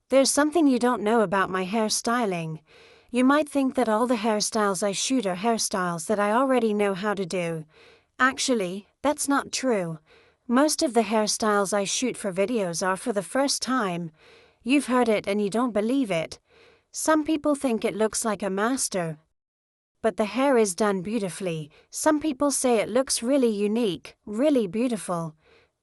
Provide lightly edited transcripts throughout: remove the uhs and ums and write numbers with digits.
There's something you don't know about my hairstyling. You might think that all the hairstyles I shoot are hairstyles that I already know how to do. Actually, that's not true. Most of the hairstyles I shoot for videos are for the first time. You've heard it and you don't believe it. Some people think it looks like a master, but the hair is done beautifully. Some people say it looks really unique, really beautiful.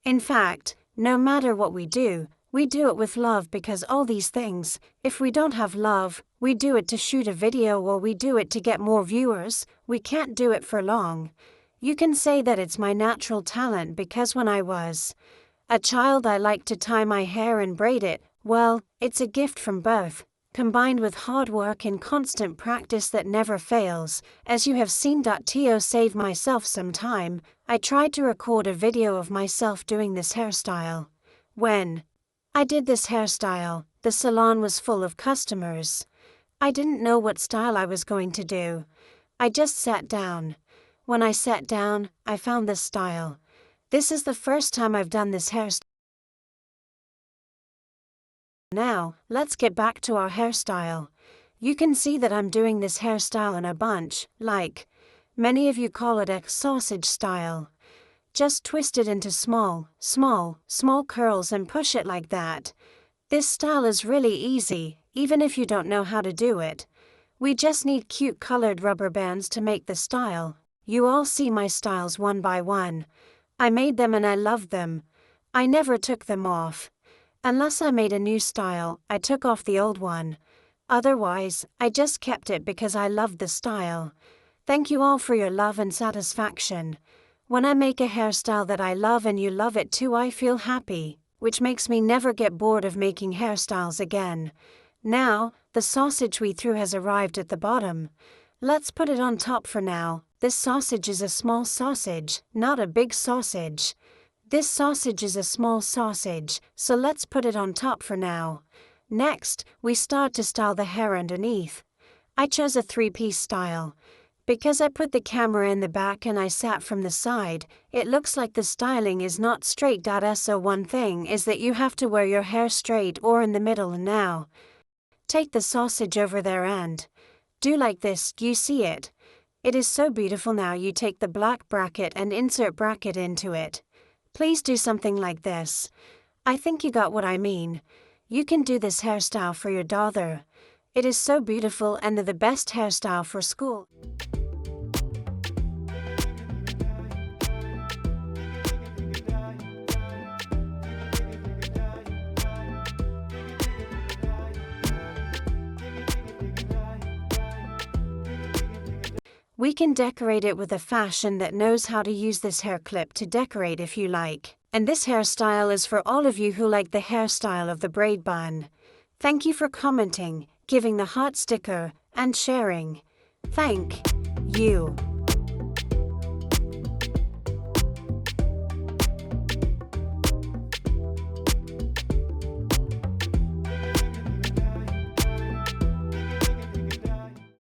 In fact, no matter what we do it with love, because all these things, if we don't have love, we do it to shoot a video or we do it to get more viewers, we can't do it for long. You can say that it's my natural talent because when I was a child I liked to tie my hair and braid it. Well, it's a gift from birth, combined with hard work and constant practice that never fails. As you have seen. To save myself some time, I tried to record a video of myself doing this hairstyle. When I did this hairstyle, the salon was full of customers. I didn't know what style I was going to do. I just sat down. When I sat down, I found this style. This is the first time I've done this hairstyle. Now, let's get back to our hairstyle. You can see that I'm doing this hairstyle in a bunch, like many of you call it a sausage style. Just twist it into small curls and push it like that. This style is really easy, even if you don't know how to do it. We just need cute colored rubber bands to make the style. You all see my styles one by one. I made them and I loved them. I never took them off. Unless I made a new style, I took off the old one. Otherwise, I just kept it because I loved the style. Thank you all for your love and satisfaction. When I make a hairstyle that I love and you love it too, I feel happy, which makes me never get bored of making hairstyles again. Now, the sausage we threw has arrived at the bottom. Let's put it on top for now. This sausage is a small sausage, not a big sausage. This sausage is a small sausage, so let's put it on top for now. Next, we start to style the hair underneath. I chose a 3-piece style. Because I put the camera in the back and I sat from the side, it looks like the styling is not straight. So one thing is that you have to wear your hair straight or in the middle. And now, take the sausage over there and do like this. You see it? It is so beautiful. Now you take the black bracket and insert bracket into it. Please do something like this. I think you got what I mean. You can do this hairstyle for your daughter. It is so beautiful and the best hairstyle for school. We can decorate it with a fashion that knows how to use this hair clip to decorate if you like. And this hairstyle is for all of you who like the hairstyle of the braid bun. Thank you for commenting, giving the heart sticker, and sharing. Thank you.